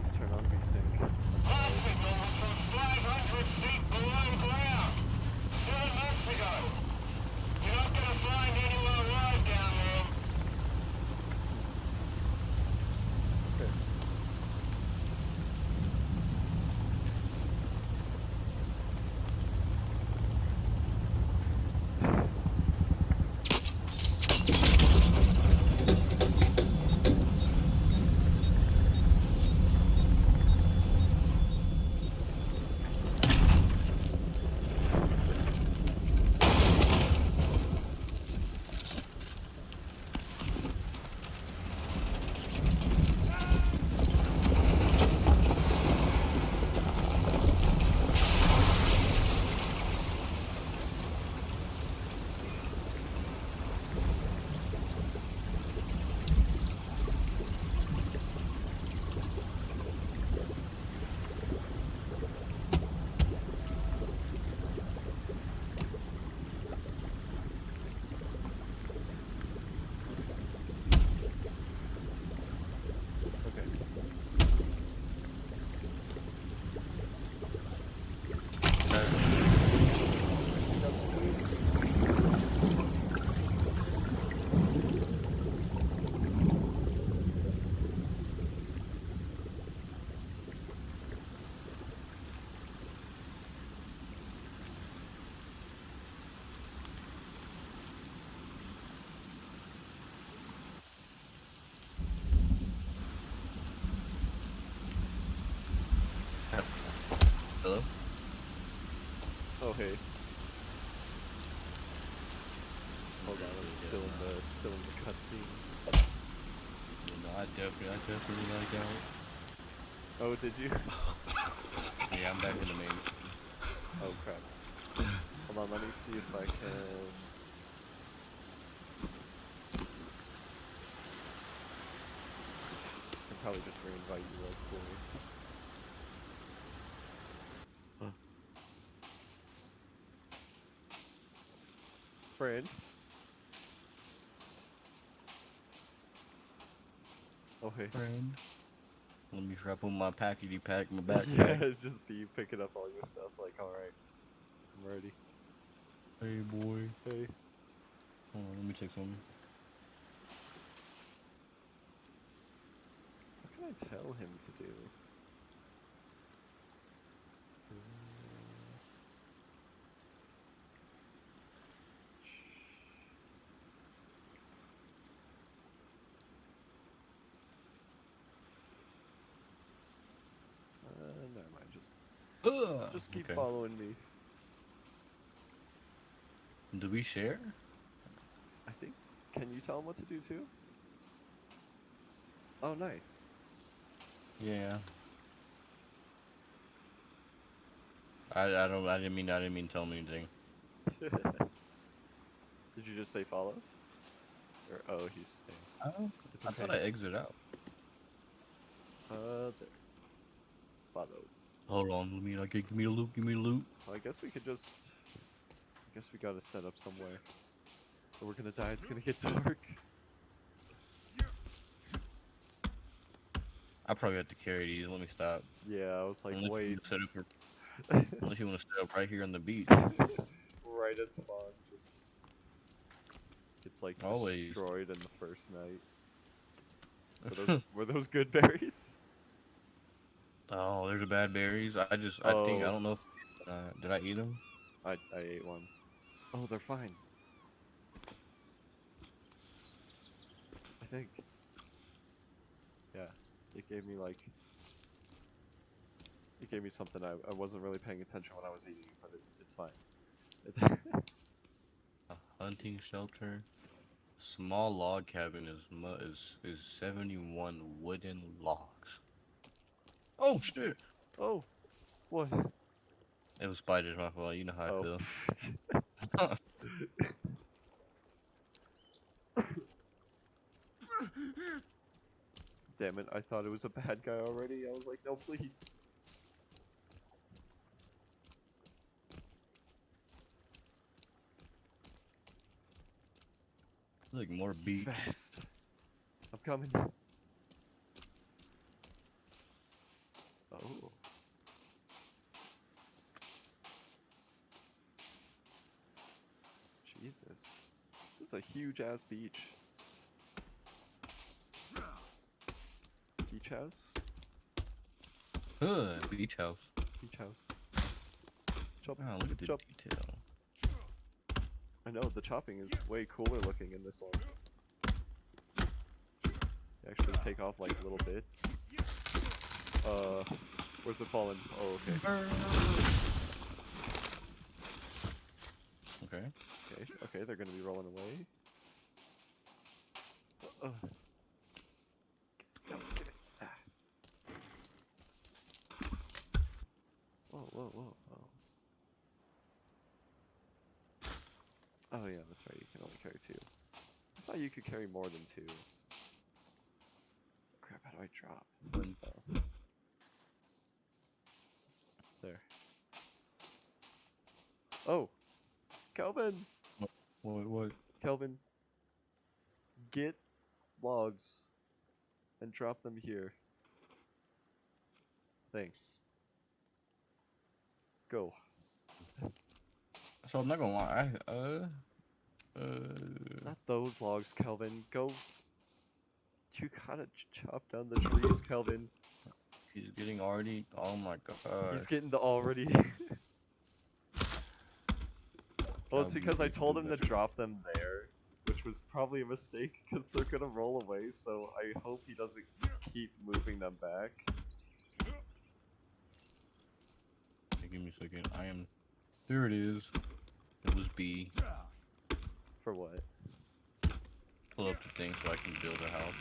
let's turn on VSync. Hospital was some 500 feet below ground. 7 months ago. You're not gonna find anyone alive down there. Okay. Okay. Hello? Oh hey. Hold on, I'm still in the cutscene. No, I definitely like out. Oh, did you? Yeah, I'm back in the main. Oh crap. Hold on, let me see if I can. I can probably just re-invite you real quick. Friend? Oh hey. Friend. Let me try to put my packety pack in my Yeah, backpack. just see you picking up all your stuff. Like, alright, I'm ready. Hey boy. Hey. Hold on, let me check something. What can I tell him to do? Never mind. Just keep Okay. following me. Do we share? I think. Can you tell him what to do too? Oh, nice. Yeah. I didn't mean to tell him anything. Did you just say follow? Or oh, he's saying. Oh, It's I okay. thought I exit out. There. Follow. Hold on, let me give me the loot, give me the loot. So I guess we could just. I guess we gotta set up somewhere. Or we're gonna die. It's gonna get dark. I probably have to carry these. Let me stop. Yeah, I was like, Unless you wait. want to set unless you want to set up right here on the beach. Right at spawn, just. It's like Always. destroyed in the first night. Were those good berries? Oh, there's the bad berries. I think I Oh, don't know if did I eat them? I ate one. Oh, they're fine. I think. Yeah, it gave me like. It gave me something I wasn't really paying attention when I was eating it, but it's fine. It's A hunting shelter. Small log cabin is 71 wooden logs. Oh shit! oh, what? It was spiders, my fault. You know how I Oh. feel. Damn it, I thought it was a bad guy already. I was like, no, please. Like more He's beach. fast. I'm coming. Jesus. This is a huge ass beach. Beach house? Beach house. Beach house. Chop, Oh, look at the chop. detail. I know, the chopping is way cooler looking in this one. You actually take off like little bits. Where's it falling? Oh, okay. Okay. Okay, they're gonna be rolling away. No, get it. Ah. Whoa, whoa, whoa, whoa. Oh yeah, that's right, you can only carry 2. I thought you could carry more than 2. Crap, how do I drop? Oh. There. Oh! Kelvin! What? Kelvin, get logs and drop them here. Thanks. Go. So I'm not gonna lie. Not those logs, Kelvin. Go. You gotta chop down the trees, Kelvin. He's getting already. Oh my god. He's getting the already. Well, it's because I told him to drop them there, which was probably a mistake because they're gonna roll away, so I hope he doesn't keep moving them back. Okay, give me a second. I am. There it is. It was B. For what? Pull up the thing so I can build a house.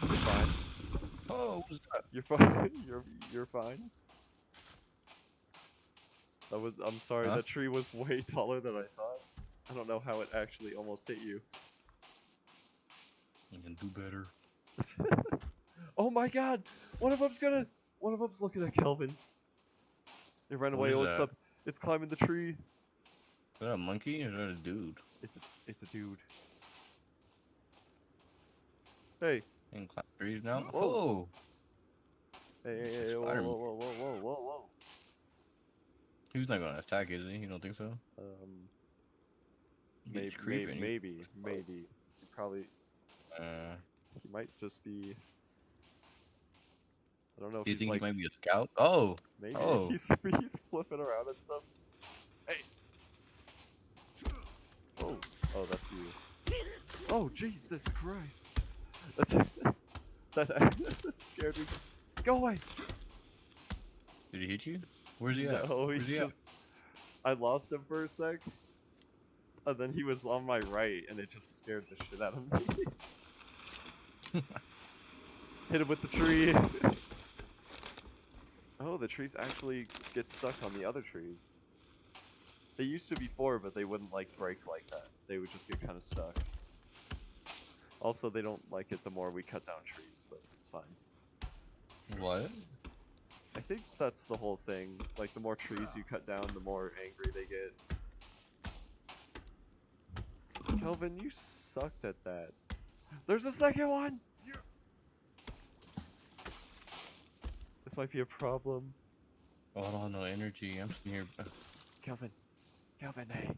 You're fine. Oh, what was that? You're fine. You're fine. I'm sorry, Huh? that tree was way taller than I thought. I don't know how it actually almost hit you. I can do better. Oh my god! One of them's looking at Kelvin. It ran What away. is Oh, it's that? up. It's climbing the tree. Is that a monkey or is that a dude? It's a dude. Hey. And climb trees now? Whoa. Oh! Hey, It's hey, a hey, whoa, spider whoa, monkey. whoa, whoa, whoa, whoa, whoa. He's not gonna attack, is he? You don't think so? He gets creepy and he's- Maybe. He probably. He might just be. I don't know if Do you he's think like. he might be a scout? Oh! Maybe Oh. he's flipping around and stuff. Hey. Oh, that's you. Oh, Jesus Christ! That scared me. Go away. Did he hit you? Where's he at? No, Where's he at? I lost him for a sec, and then he was on my right, and it just scared the shit out of me. Hit him with the tree. Oh, the trees actually get stuck on the other trees. They used to be 4, but they wouldn't like break like that. They would just get kind of stuck. Also, they don't like it the more we cut down trees, but it's fine. What? I think that's the whole thing. Like, the more trees you cut down, the more angry they get. Kelvin, you sucked at that. There's a second one! This might be a problem. Oh, I don't have no energy. I'm sitting here. Kelvin, hey.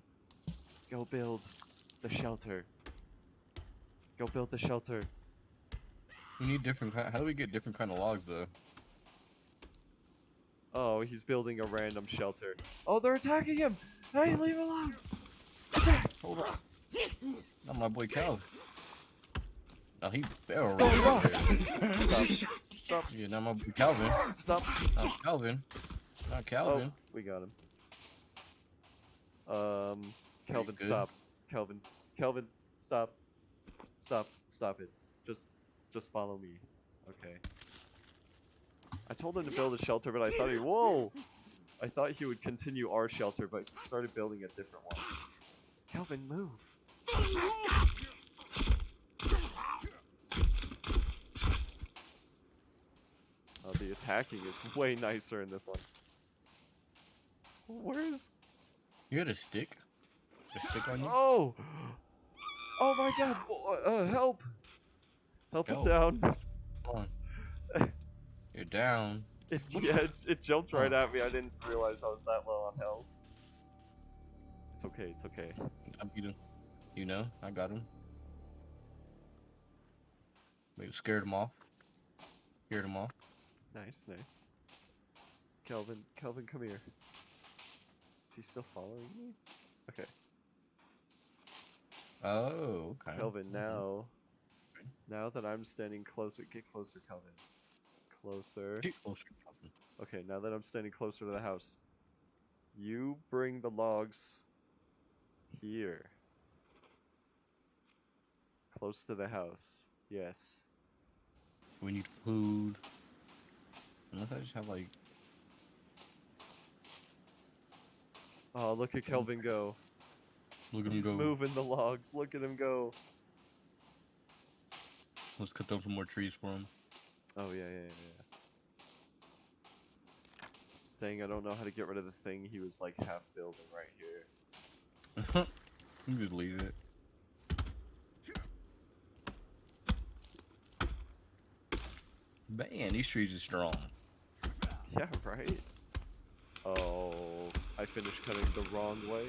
Go build the shelter. Go build the shelter. We need different kind. How do we get different kind of logs though? Oh, he's building a random shelter. Oh, they're attacking him! Hey, leave him alone! Hold on. Not my boy Cal. No, he fell Stop, right there. Stop. Yeah, not my boy Calvin. Stop. Not Calvin. Not Calvin. Oh, we got him. Kelvin, good? stop. Kelvin, stop. Stop it. Just follow me. Okay. I told him to build a shelter, but I thought I thought he would continue our shelter, but he started building a different one. Kelvin, move. Oh, the attacking is way nicer in this one. Where's... You had a stick? A stick on you? Oh! Oh my god! Help! Help him Help. down. Come on. You're down. It jumped right at me. I didn't realize I was that low on health. It's okay. It's okay. I beat him. You know, I got him. Maybe scared him off. Scared him off. Nice, nice. Kelvin, Kelvin, come here. Is he still following me? Okay. Oh, okay. Kelvin, Mhm. now that I'm standing closer, get closer, Kelvin. Closer. Get closer, Calvin. Okay, now that I'm standing closer to the house, you bring the logs here. Close to the house. Yes. We need food. Unless I just have like. Oh, look at Kelvin go. Look at him He's go. moving the logs. Look at him go. Let's cut down some more trees for him. Oh, yeah. Dang, I don't know how to get rid of the thing he was like half building right here. You just leave it. Man, these trees are strong. Yeah, right? Oh, I finished cutting the wrong way.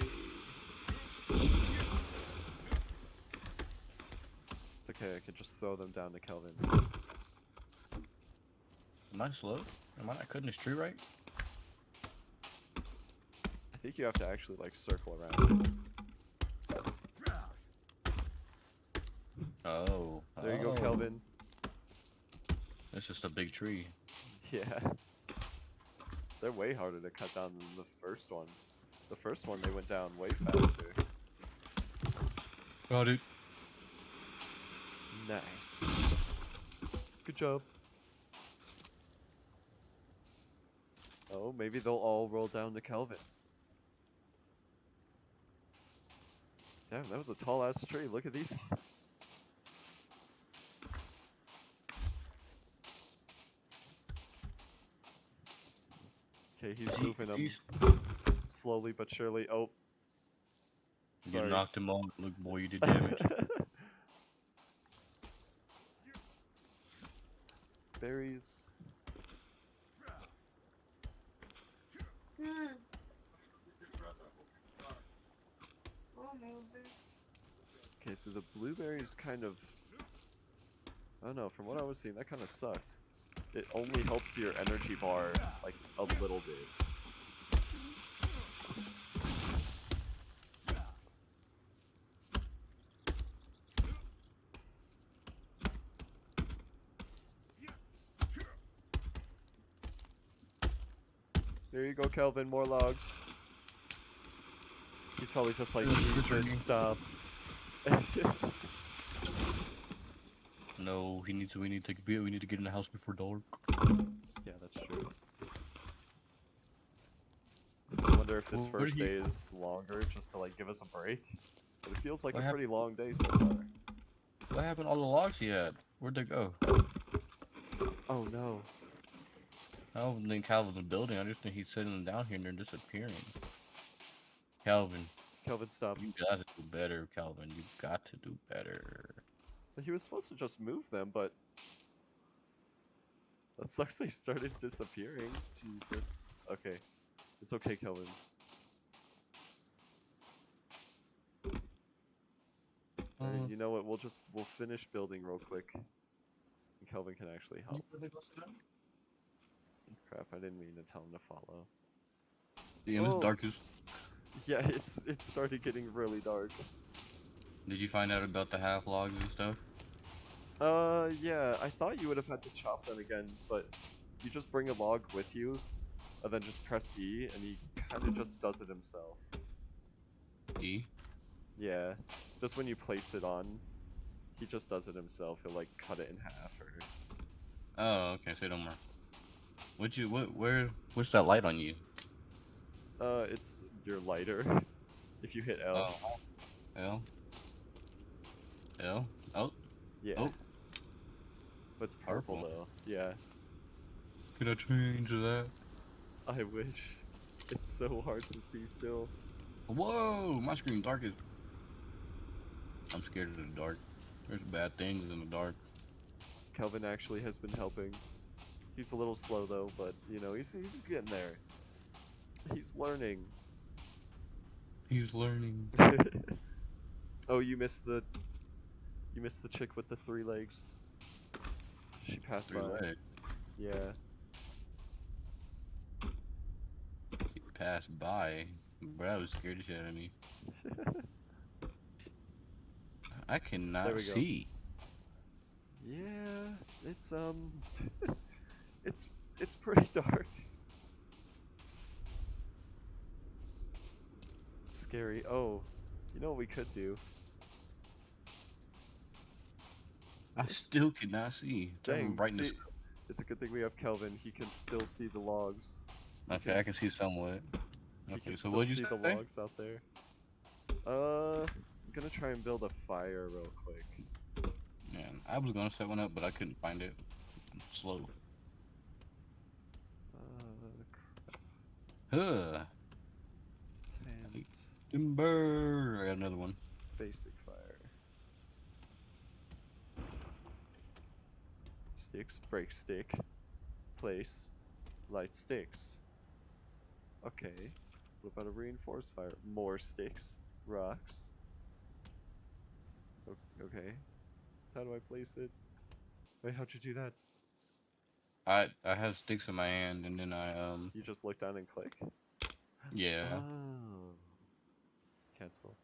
It's okay, I can just throw them down to Kelvin. Am I slow? Am I not cutting this tree right? I think you have to actually like circle around. Oh. There you go, Kelvin. It's just a big tree. Yeah. They're way harder to cut down than the first one. The first one, they went down way faster. Got it. Nice. Good job. Oh, maybe they'll all roll down to Kelvin. Damn, that was a tall ass tree. Look at these. Okay, he's moving them slowly but surely. Oh. You Sorry. knocked him off. Look, boy, you did damage. Berries. Okay, so the blueberries kind of... I don't know, from what I was seeing, that kind of sucked. It only helps your energy bar, like, a little bit. There you go, Kelvin, more logs. He's probably just like, Jesus, stop. No, we need to get in the house before dark. Yeah, that's true. I wonder if this Well, first day is longer, just to like give us a break. But it feels like What a pretty long day so far. What happened to all the logs he had? Where'd they go? Oh no. I don't think Calvin's building. I just think he's sitting them down here and they're disappearing. Calvin, Kelvin, stop. you gotta do better, Calvin. You got to do better. He was supposed to just move them, but that sucks they started disappearing. Jesus. Okay. It's okay, Kelvin. Alright, you know what? We'll finish building real quick. And Kelvin can actually help. Crap, I didn't mean to tell him to follow. Damn, it's Oh. dark as. Yeah, it started getting really dark. Did you find out about the half logs and stuff? Yeah, I thought you would have had to chop them again, but you just bring a log with you, and then just press E, and he kind of just does it himself. E? Yeah, just when you place it on, he just does it himself. He'll like cut it in half or... Oh, okay, say no more. What's that light on you? It's your lighter. If you hit L. Oh. L? L? Oh, Yeah. oh. But it's purple Purple. though. Yeah. Can I change that? I wish. It's so hard to see still. Whoa, my screen dark as. I'm scared of the dark. There's bad things in the dark. Kelvin actually has been helping. He's a little slow though, but you know, he's getting there. He's learning. He's learning. Oh, you missed the chick with the 3 legs. She passed Three by. legs. Yeah. He passed by. Bro, I was scared to shit out of me. I There cannot we go. see. Yeah, it's it's pretty dark. It's scary. Oh, you know what we could do? I still cannot see. Tell him Dang, brightness. see, it's a good thing we have Kelvin. He can still see the logs. He Okay, I can see somewhat. He Okay, can so still what'd you see say? the logs out there. I'm gonna try and build a fire real quick. Man, I was gonna set one up, but I couldn't find it. I'm slow. Huh. Tent, Timber. I got another one. basic fire. Sticks, break stick. Place, light sticks. Okay. What about a reinforced fire? More sticks, rocks. Okay. How do I place it? Wait, how'd you do that? I have sticks in my hand, and then You just look down and click? yeah. Oh. Cancel.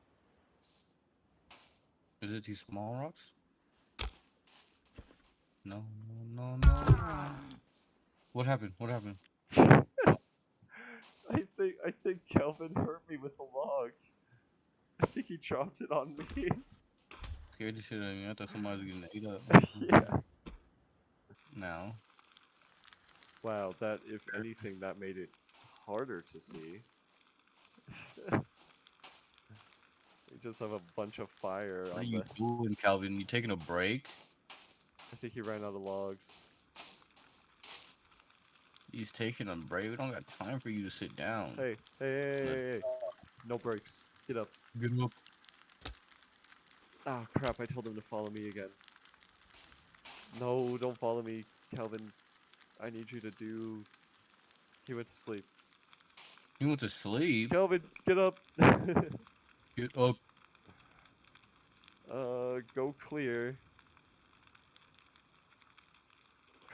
Is it these small rocks? No, no, no, no. What happened? What happened? I think Kelvin hurt me with the log. I think he dropped it on me. Scared the shit out of me. I thought somebody was getting ate up. Yeah. Now. Wow, that if anything that made it harder to see. We just have a bunch of fire What are on you the doing, Calvin? You taking a break? I think he ran out of logs. He's taking a break. We don't got time for you to sit down. Hey, hey. No breaks. Get up. Get him up. Ah, crap, I told him to follow me again. No, don't follow me, Kelvin. I need you to do... He went to sleep. He went to sleep. Kelvin, get up! Get up. Go clear.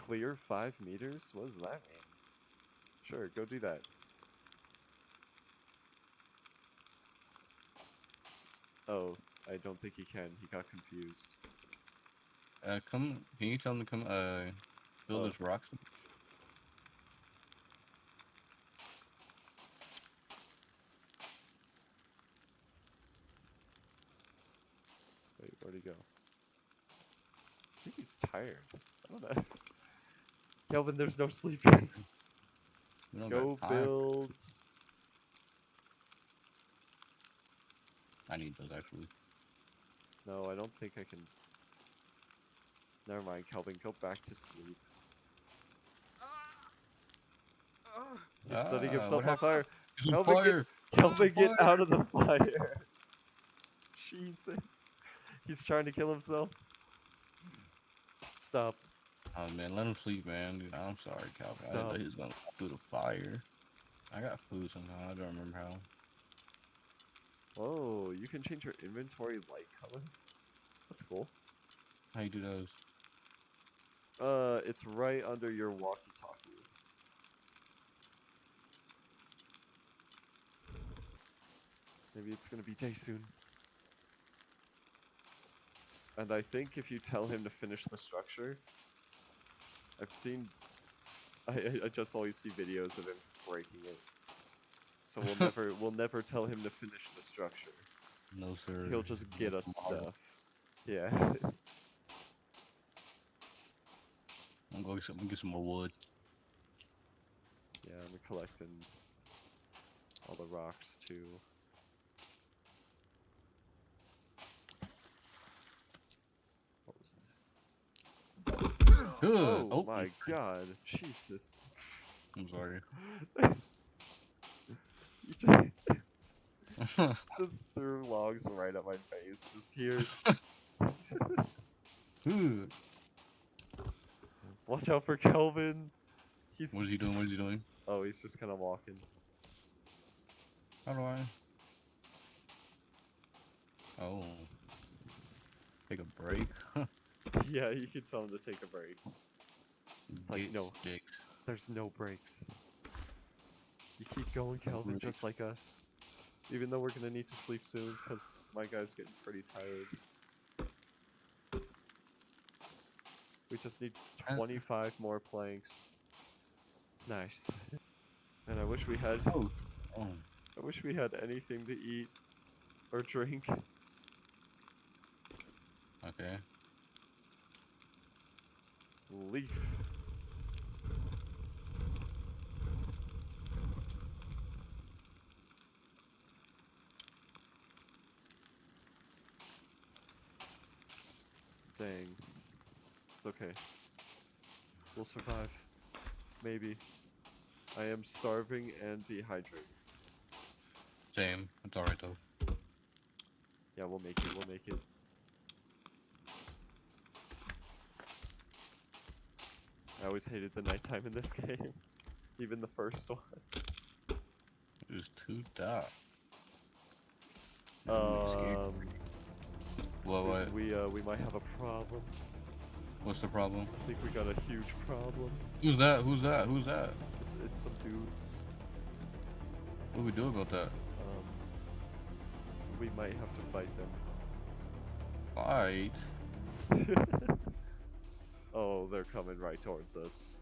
Clear 5 meters? What does that mean? Sure, go do that. Oh, I don't think he can. He got confused. Come. Can you tell him to come? Build Oh. this rock. Wait, where'd he go? I think he's tired. I don't know. Kelvin, there's no sleeping. We don't Go got time. build. I need those actually. No, I don't think I can. Never mind, Kelvin. Go back to sleep. He's setting himself what on fire. He's on Kelvin, fire. Kelvin, He's on get fire. out of the fire. Jesus. He's trying to kill himself. Stop. Oh man, let him sleep, man. Dude, I'm sorry, Calvin. I didn't know Stop. he was gonna do the fire. I got food somehow. I don't remember how. Whoa, you can change your inventory light color? That's cool. How you do those? It's right under your walkie-talkie. Maybe it's gonna be day soon. And I think if you tell him to finish the structure, I've seen, I just always see videos of him breaking it. So we'll never tell him to finish the structure. No, sir. He'll just get us Tomorrow. stuff. Yeah. I'm gonna get some more wood. Yeah, I'm collecting all the rocks too. What was that? Good. Oh my god, Jesus. I'm sorry. You just threw logs right at my face. Just here. Ooh. Watch out for Kelvin. He's. What is he doing? What is he doing? Oh, he's just kind of walking. How do I? Oh. Take a break? Yeah, you can tell him to take a break. like, Get no. sticks. There's no breaks. You keep going, Kelvin, breaks. just like us. Even though we're gonna need to sleep soon, because my guy's getting pretty tired. We just need 25 more planks. Nice. And I wish we had... Oh. Oh. I wish we had anything to eat or drink. Okay. Leaf. Dang. It's okay. We'll survive. Maybe. I am starving and dehydrated. Same. It's alright though. Yeah, we'll make it, we'll make it. I always hated the nighttime in this game. Even the first one. It was too dark. What? We might have a problem. What's the problem? I think we got a huge problem. Who's that? Who's that? Who's that? It's some dudes. What do we do about that? We might have to fight Fight? them. Oh, they're coming right towards us.